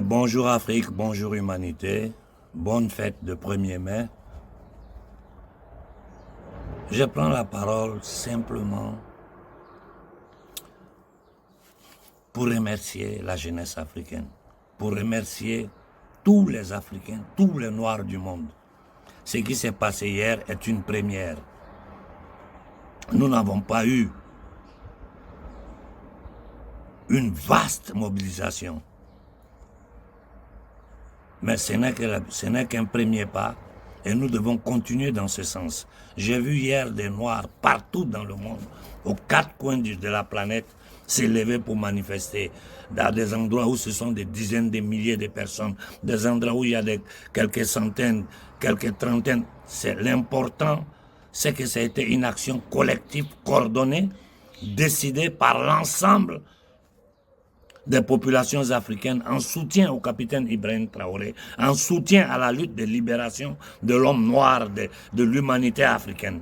Bonjour Afrique, bonjour humanité, bonne fête de 1er mai. Je prends la parole simplement pour remercier la jeunesse africaine, pour remercier tous les Africains, tous les Noirs du monde. Ce qui s'est passé hier est une première. Nous n'avons pas eu une vaste mobilisation. Mais ce n'est qu'un premier pas et nous devons continuer dans ce sens. J'ai vu hier des Noirs partout dans le monde, aux quatre coins de la planète, s'élever pour manifester dans des endroits où ce sont des dizaines de milliers de personnes, des endroits où il y a quelques centaines, quelques trentaines. L'important, c'est que ça a été une action collective, coordonnée, décidée par l'ensemble des populations africaines en soutien au capitaine Ibrahim Traoré, en soutien à la lutte de libération de l'homme noir, de l'humanité africaine.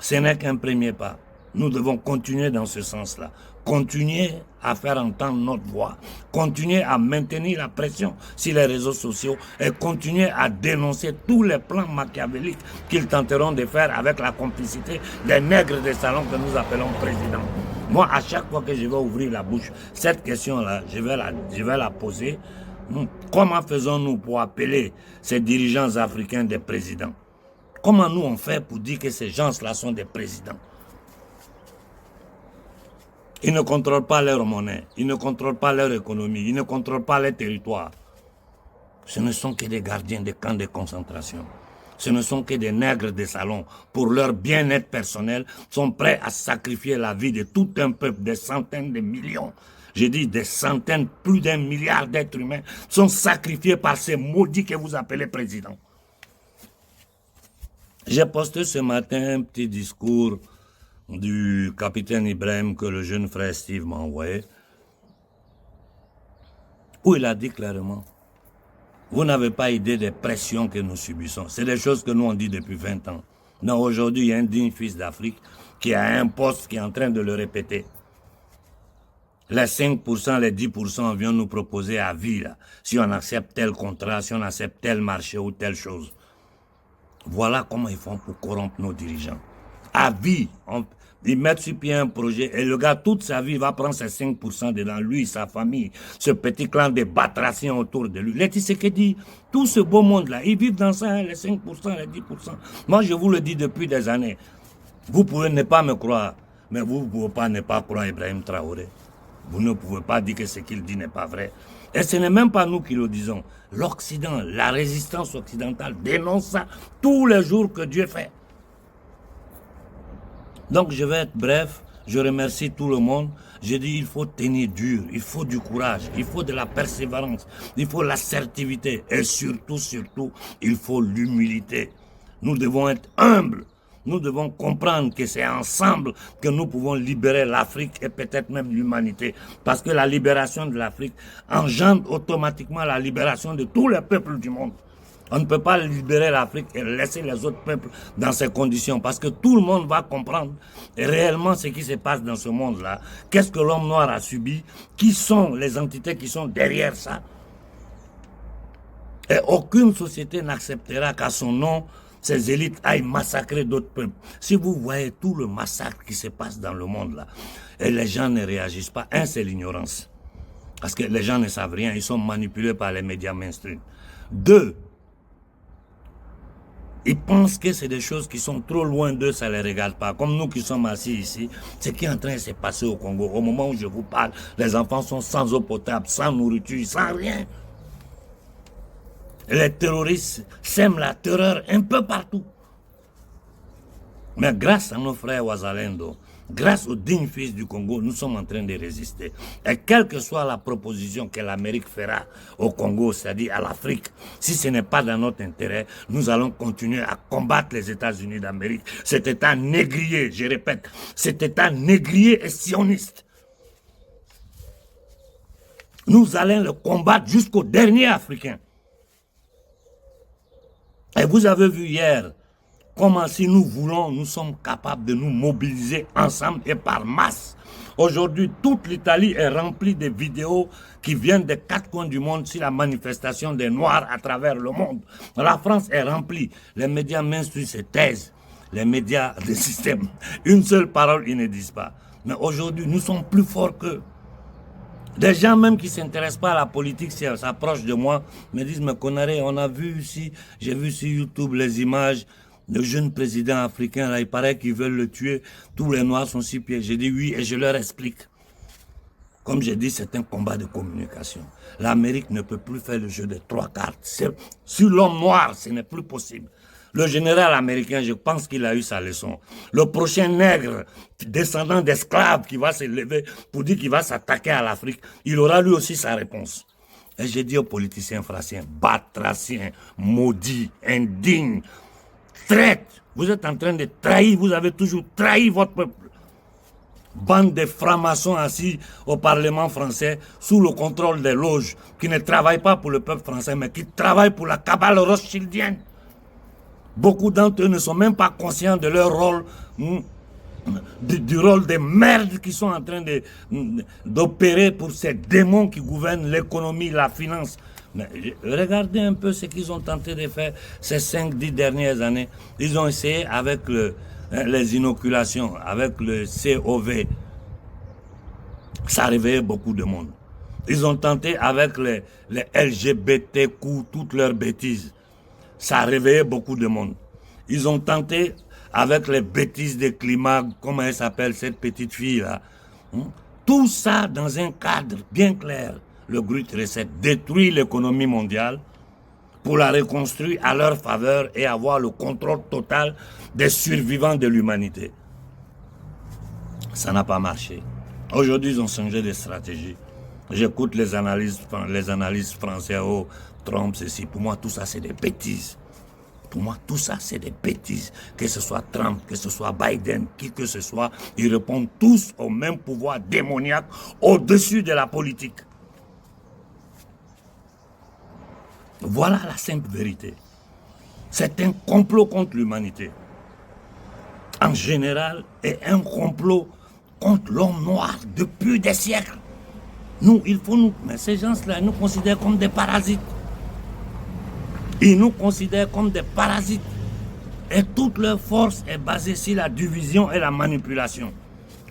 Ce n'est qu'un premier pas. Nous devons continuer dans ce sens-là. Continuer à faire entendre notre voix. Continuer à maintenir la pression sur les réseaux sociaux et continuer à dénoncer tous les plans machiavéliques qu'ils tenteront de faire avec la complicité des nègres des salons que nous appelons présidents. Moi, à chaque fois que je vais ouvrir la bouche, cette question-là, je vais la poser. Comment faisons-nous pour appeler ces dirigeants africains des présidents? Comment nous on fait pour dire que ces gens-là sont des présidents? Ils ne contrôlent pas leur monnaie, ils ne contrôlent pas leur économie, ils ne contrôlent pas leur territoire. Ce ne sont que des gardiens des camps de concentration. Ce ne sont que des nègres des salons. Pour leur bien-être personnel, sont prêts à sacrifier la vie de tout un peuple, des centaines de millions. J'ai dit des centaines, plus d'1 milliard d'êtres humains sont sacrifiés par ces maudits que vous appelez présidents. J'ai posté ce matin un petit discours du capitaine Ibrahim que le jeune frère Steve m'a envoyé, où il a dit clairement: vous n'avez pas idée des pressions que nous subissons. C'est des choses que nous on dit depuis 20 ans. Non, aujourd'hui, il y a un digne fils d'Afrique qui a un poste qui est en train de le répéter. Les 5%, les 10% viennent nous proposer à vie, là, si on accepte tel contrat, si on accepte tel marché ou telle chose. Voilà comment ils font pour corrompre nos dirigeants. À vie, ils mettent sur pied un projet et le gars, toute sa vie, va prendre ses 5% dedans, lui, sa famille, ce petit clan de batraciens autour de lui. Les Tshisekedi, tout ce beau monde-là, ils vivent dans ça, hein, les 5%, les 10%. Moi, je vous le dis depuis des années. Vous pouvez ne pas me croire, mais vous ne pouvez pas ne pas croire Ibrahim Traoré. Vous ne pouvez pas dire que ce qu'il dit n'est pas vrai. Et ce n'est même pas nous qui le disons. L'Occident, la résistance occidentale dénonce ça tous les jours que Dieu fait. Donc je vais être bref, je remercie tout le monde. Je dis il faut tenir dur, il faut du courage, il faut de la persévérance, il faut l'assertivité et surtout, il faut l'humilité. Nous devons être humbles. Nous devons comprendre que c'est ensemble que nous pouvons libérer l'Afrique et peut-être même l'humanité. Parce que la libération de l'Afrique engendre automatiquement la libération de tous les peuples du monde. On ne peut pas libérer l'Afrique et laisser les autres peuples dans ces conditions. Parce que tout le monde va comprendre réellement ce qui se passe dans ce monde-là. Qu'est-ce que l'homme noir a subi? Qui sont les entités qui sont derrière ça? Et aucune société n'acceptera qu'à son nom, ces élites aillent massacrer d'autres peuples. Si vous voyez tout le massacre qui se passe dans le monde là, et les gens ne réagissent pas, c'est l'ignorance. Parce que les gens ne savent rien, ils sont manipulés par les médias mainstream. 2, ils pensent que c'est des choses qui sont trop loin d'eux, ça ne les regarde pas. Comme nous qui sommes assis ici, ce qui est en train de se passer au Congo, au moment où je vous parle, les enfants sont sans eau potable, sans nourriture, sans rien. Les terroristes sèment la terreur un peu partout. Mais grâce à nos frères Ouazalendo, grâce aux dignes fils du Congo, nous sommes en train de résister. Et quelle que soit la proposition que l'Amérique fera au Congo, c'est-à-dire à l'Afrique, si ce n'est pas dans notre intérêt, nous allons continuer à combattre les États-Unis d'Amérique. Cet État négrier, je répète, cet État négrier et sioniste. Nous allons le combattre jusqu'au dernier Africain. Et vous avez vu hier comment si nous voulons, nous sommes capables de nous mobiliser ensemble et par masse Aujourd'hui, toute l'Italie est remplie de vidéos qui viennent des quatre coins du monde sur la manifestation des Noirs à travers le monde. La France est remplie. Les médias mainstream se taisent. Les médias de système, une seule parole, ils ne disent pas. Mais aujourd'hui, nous sommes plus forts qu'eux. Des gens même qui ne s'intéressent pas à la politique s'approchent de moi, me disent, mais Konaré, on a vu ici, j'ai vu sur YouTube les images, le jeune président africain, là, il paraît qu'ils veulent le tuer, tous les Noirs sont sur pied. J'ai dit oui et je leur explique. Comme j'ai dit, c'est un combat de communication. L'Amérique ne peut plus faire le jeu des trois cartes. Sur l'homme noir, ce n'est plus possible. Le général américain, je pense qu'il a eu sa leçon. Le prochain nègre, descendant d'esclaves, qui va se lever pour dire qu'il va s'attaquer à l'Afrique, il aura lui aussi sa réponse. Et j'ai dit aux politiciens français, batraciens, maudits, indignes, traîtres, vous êtes en train de trahir, vous avez toujours trahi votre peuple. Bande de francs-maçons assis au Parlement français sous le contrôle des loges, qui ne travaillent pas pour le peuple français, mais qui travaillent pour la cabale rothschildienne. Beaucoup d'entre eux ne sont même pas conscients de leur rôle, du rôle des merdes qui sont en train d'opérer pour ces démons qui gouvernent l'économie, la finance. Mais regardez un peu ce qu'ils ont tenté de faire ces 5-10 dernières années. Ils ont essayé avec les inoculations, avec le COV. Ça a réveillé beaucoup de monde. Ils ont tenté avec les LGBTQ, toutes leurs bêtises. Ça a réveillé beaucoup de monde. Ils ont tenté avec les bêtises de climat, comment elle s'appelle cette petite fille-là. Tout ça dans un cadre bien clair. Le Great Reset détruit l'économie mondiale pour la reconstruire à leur faveur et avoir le contrôle total des survivants de l'humanité. Ça n'a pas marché. Aujourd'hui, ils ont changé de stratégie. J'écoute les analyses françaises, oh, Trump, ceci. Pour moi, tout ça, c'est des bêtises. Pour moi, tout ça, c'est des bêtises. Que ce soit Trump, que ce soit Biden, qui que ce soit, ils répondent tous au même pouvoir démoniaque au-dessus de la politique. Voilà la simple vérité. C'est un complot contre l'humanité. En général, et un complot contre l'homme noir depuis des siècles. Nous, il faut nous... Mais ces gens-là, ils nous considèrent comme des parasites. Ils nous considèrent comme des parasites. Et toute leur force est basée sur la division et la manipulation.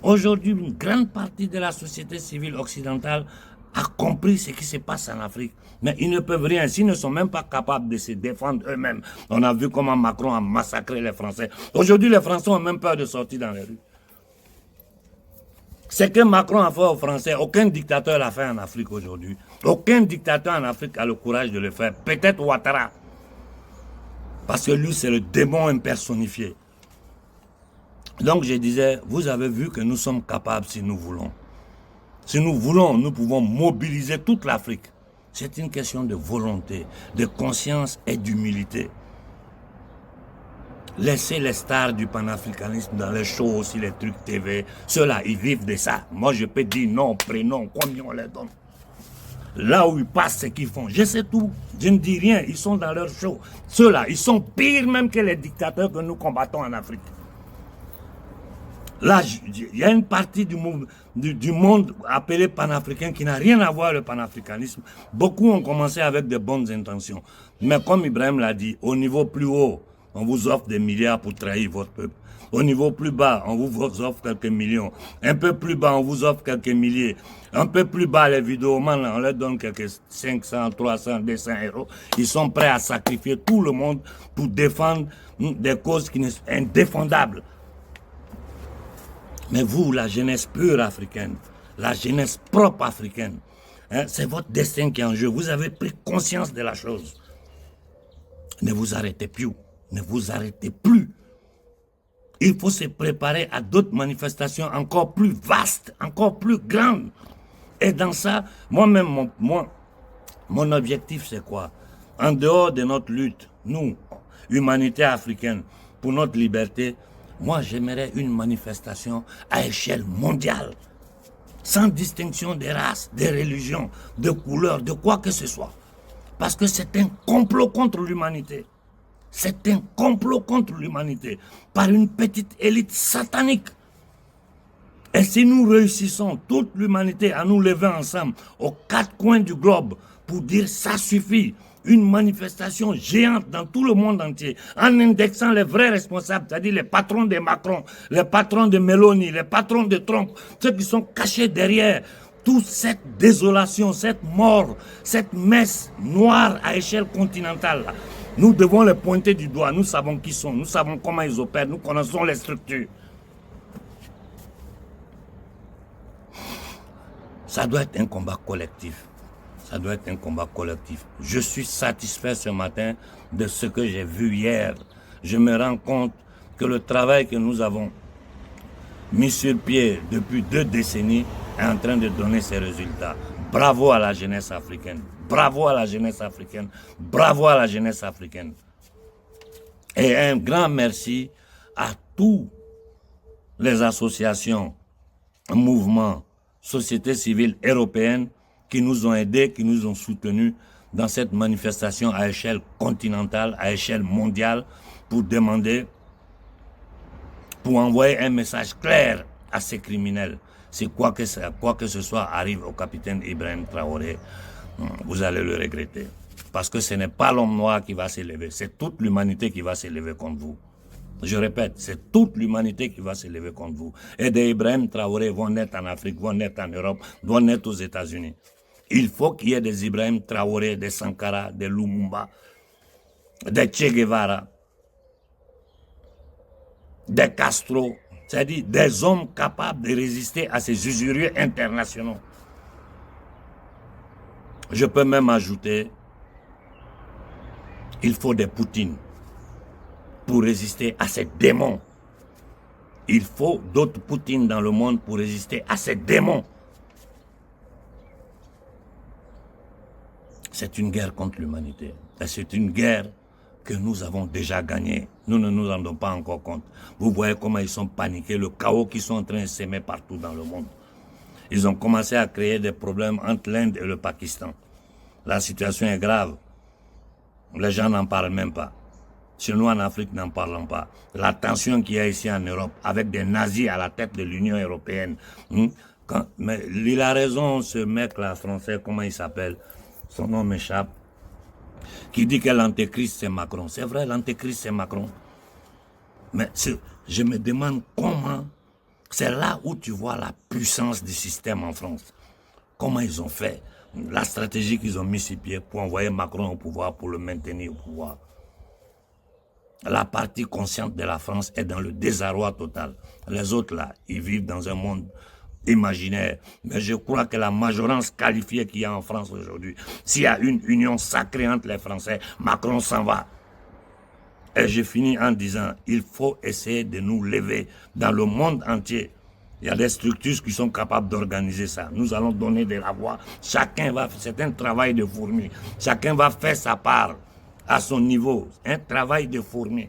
Aujourd'hui, une grande partie de la société civile occidentale a compris ce qui se passe en Afrique. Mais ils ne peuvent rien, s'ils ne sont même pas capables de se défendre eux-mêmes. On a vu comment Macron a massacré les Français. Aujourd'hui, les Français ont même peur de sortir dans les rues. Ce que Macron a fait aux Français, aucun dictateur l'a fait en Afrique aujourd'hui. Aucun dictateur en Afrique a le courage de le faire. Peut-être Ouattara. Parce que lui, c'est le démon impersonnifié. Donc je disais, vous avez vu que nous sommes capables si nous voulons. Si nous voulons, nous pouvons mobiliser toute l'Afrique. C'est une question de volonté, de conscience et d'humilité. Laissez les stars du panafricanisme dans les shows, aussi les trucs TV. Ceux-là, ils vivent de ça. Moi, je peux dire non, prénom, combien on les donne. Là où ils passent, ce qu'ils font. Je sais tout. Je ne dis rien. Ils sont dans leur show. Ceux-là, ils sont pires même que les dictateurs que nous combattons en Afrique. Là, il y a une partie du monde appelé panafricain qui n'a rien à voir avec le panafricanisme. Beaucoup ont commencé avec de bonnes intentions. Mais comme Ibrahim l'a dit, au niveau plus haut, on vous offre des milliards pour trahir votre peuple. Au niveau plus bas, on vous offre quelques millions. Un peu plus bas, on vous offre quelques milliers. Un peu plus bas, les vidéomans, on leur donne quelques 500, 300, 200 euros. Ils sont prêts à sacrifier tout le monde pour défendre des causes qui sont indéfendables. Mais vous, la jeunesse pure africaine, la jeunesse propre africaine, hein, c'est votre destin qui est en jeu. Vous avez pris conscience de la chose. Ne vous arrêtez plus. Ne vous arrêtez plus. Il faut se préparer à d'autres manifestations encore plus vastes, encore plus grandes. Et dans ça, moi-même, mon objectif, c'est quoi? En dehors de notre lutte, nous, humanité africaine, pour notre liberté, moi, j'aimerais une manifestation à échelle mondiale, sans distinction de race, de religion, de couleur, de quoi que ce soit. Parce que c'est un complot contre l'humanité. C'est un complot contre l'humanité par une petite élite satanique Et si nous réussissons, toute l'humanité, à nous lever ensemble aux quatre coins du globe pour dire ça suffit, une manifestation géante dans tout le monde entier, en indexant les vrais responsables, c'est-à-dire les patrons de Macron, les patrons de Meloni, les patrons de Trump, ceux qui sont cachés derrière toute cette désolation, cette mort, cette messe noire à échelle continentale. Nous devons les pointer du doigt, nous savons qui sont, nous savons comment ils opèrent, nous connaissons les structures. Ça doit être un combat collectif. Ça doit être un combat collectif. Je suis satisfait ce matin de ce que j'ai vu hier. Je me rends compte que le travail que nous avons mis sur pied depuis 2 décennies est en train de donner ses résultats. Bravo à la jeunesse africaine. Bravo à la jeunesse africaine. Bravo à la jeunesse africaine. Et un grand merci à tous les associations, mouvements, sociétés civiles européennes qui nous ont aidés, qui nous ont soutenus dans cette manifestation à échelle continentale, à échelle mondiale, pour demander, pour envoyer un message clair à ces criminels. C'est quoi que ce soit arrive au capitaine Ibrahim Traoré, vous allez le regretter. Parce que ce n'est pas l'homme noir qui va s'élever, c'est toute l'humanité qui va s'élever contre vous. Je répète, c'est toute l'humanité qui va s'élever contre vous. Et des Ibrahim Traoré vont naître en Afrique, vont naître en Europe, vont naître aux États-Unis. Il faut qu'il y ait des Ibrahim Traoré, des Sankara, des Lumumba, des Che Guevara, des Castro, c'est-à-dire des hommes capables de résister à ces usuriers internationaux. Je peux même ajouter, il faut des Poutines pour résister à ces démons. Il faut d'autres Poutines dans le monde pour résister à ces démons. C'est une guerre contre l'humanité. Et c'est une guerre que nous avons déjà gagnée. Nous ne nous rendons pas encore compte. Vous voyez comment ils sont paniqués, le chaos qu'ils sont en train de s'aimer partout dans le monde. Ils ont commencé à créer des problèmes entre l'Inde et le Pakistan. La situation est grave. Les gens n'en parlent même pas. Chez nous en Afrique, n'en parlons pas. La tension qu'il y a ici en Europe, avec des nazis à la tête de l'Union européenne. Mais il a raison, ce mec-là, français, comment il s'appelle? Son nom m'échappe. Qui dit que l'antéchrist, c'est Macron. C'est vrai, l'antéchrist, c'est Macron. Mais je me demande comment... C'est là où tu vois la puissance du système en France. Comment ils ont fait, la stratégie qu'ils ont mis sur pied pour envoyer Macron au pouvoir, pour le maintenir au pouvoir. La partie consciente de la France est dans le désarroi total. Les autres là, ils vivent dans un monde imaginaire. Mais je crois que la majorité qualifiée qu'il y a en France aujourd'hui, s'il y a une union sacrée entre les Français, Macron s'en va. Et je finis en disant, il faut essayer de nous lever dans le monde entier. Il y a des structures qui sont capables d'organiser ça. Nous allons donner de la voix. Chacun va, c'est un travail de fourmi. Chacun va faire sa part à son niveau. Un travail de fourmi.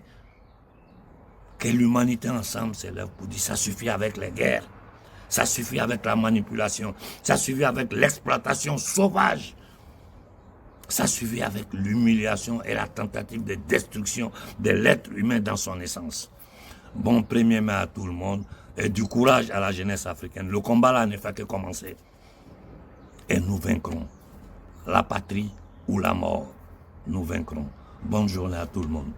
Que l'humanité ensemble s'élève pour dire, ça suffit avec les guerres. Ça suffit avec la manipulation. Ça suffit avec l'exploitation sauvage. Ça suffit avec l'humiliation et la tentative de destruction de l'être humain dans son essence. Bon 1er mai à tout le monde et du courage à la jeunesse africaine. Le combat là ne fait que commencer. Et nous vaincrons. La patrie ou la mort, nous vaincrons. Bonne journée à tout le monde.